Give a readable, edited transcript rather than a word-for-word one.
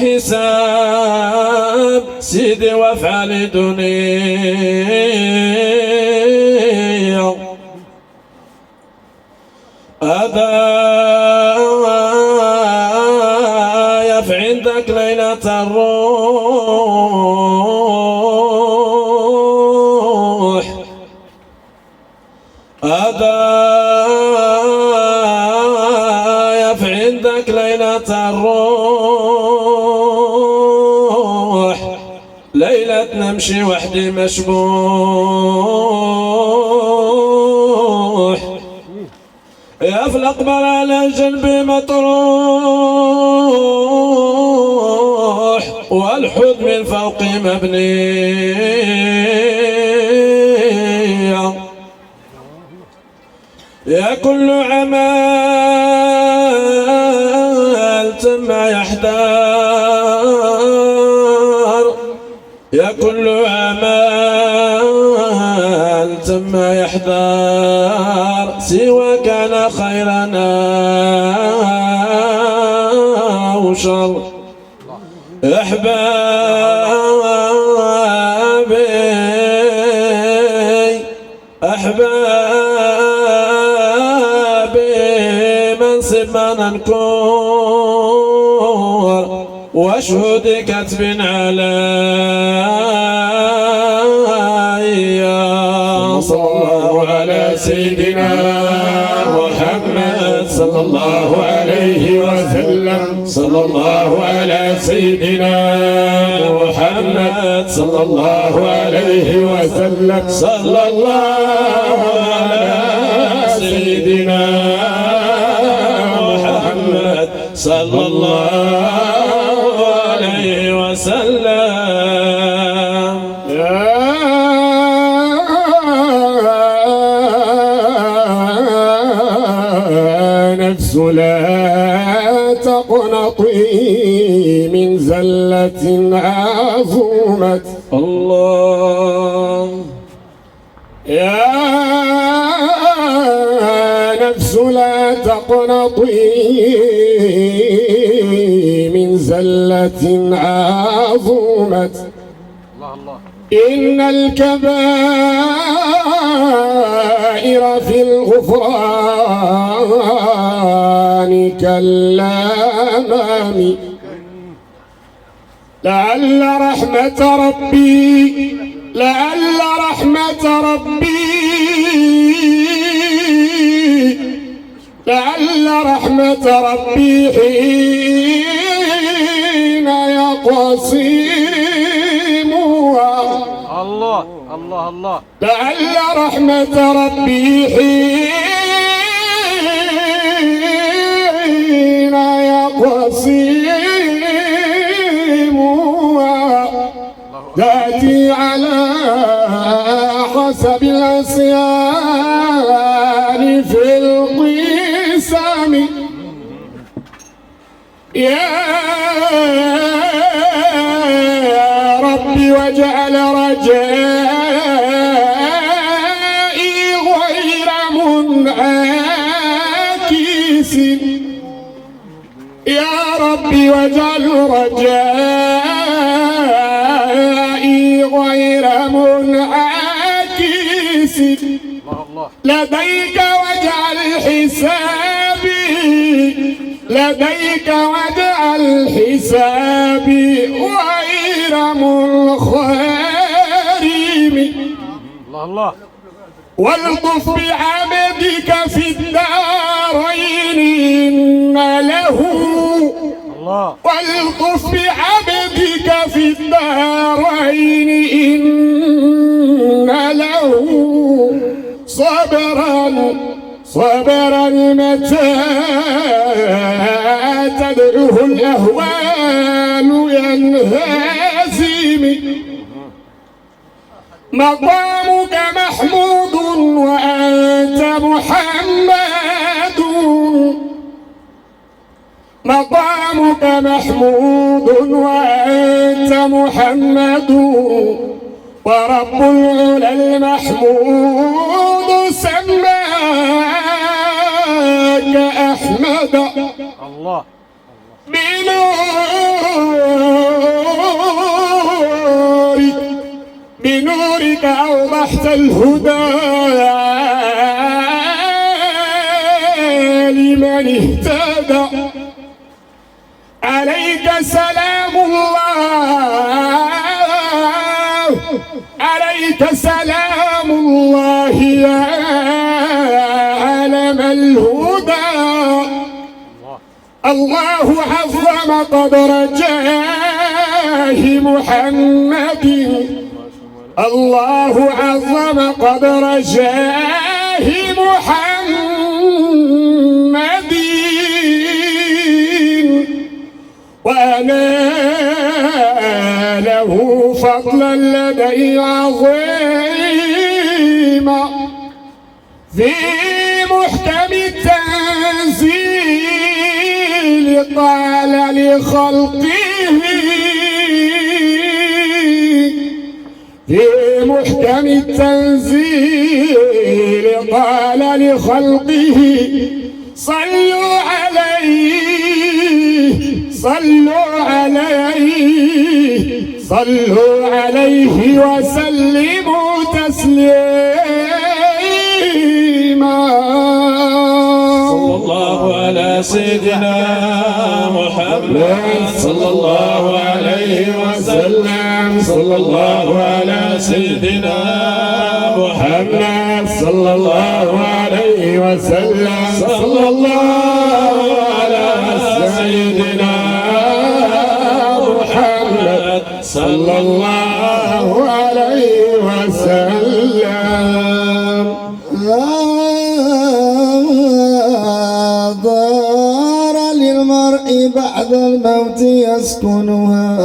الحساب سيدي وافعل دنيا أدايا في عندك ليلة الروح أدايا في عندك ليلة الروح ليلة نمشي وحدي مشبوح يا في الأقبر على جنبي مطروح والحوض من فوقي مبني يا كل عمال تم يحتار يا كل عمال تم يحتار سوى كان خيرنا وشر أحبابي منصب ما ننكر واشهد كتب عليا صلى الله على سيدنا محمد صلى الله عليه وسلم صلى الله على سيدنا محمد صلى الله عليه وسلم صلى الله على سيدنا محمد صلى الله عليه وسلم يا نفس لا تقنطي من زلة عظمت الله يا نفس لا تقنطي من زلة عظمت إن الكبائر في الغفران كالأمام لعل رحمة ربي حين يقسمها الله الله الله لعل رحمة ربي حين يقسمها تأتي على حسب الأسيان في القسم يا ربي واجعل رجائي غير منعكس يا ربي واجعل رجائي غير منعكس لديك واجعل حسابي غير منخرم الله والطف بعبدك في الدارين إن له والطف بعبدك في الدارين إن له صبرا متى تدعوه الأهوال ينهزم مقامك محمود وأنت محمد مقامك محمود وأنت محمد ورب العلا المحمود سماك أحمد الله بنور بنورك أوضحت الهدى لمن اهتدى عليك سلام الله عليك سلام الله يا علم الهدى الله عظم قدر جاه محمد الله عظم قدر جاه محمد وأنا له فضلا لدي عظيما في محكم التنزيل قال لخلقه في محكم التنزيل قال لخلقه صلوا عليه صلوا عليه صلوا عليه وسلموا تسليما صلى الله على سيدنا محمد صلى الله عليه وسلم صلى الله على سيدنا محمد صلى الله عليه وسلم صلى الله على سيدنا محمد صلى الله عليه وسلم دار للمرء بعد الموت يسكنها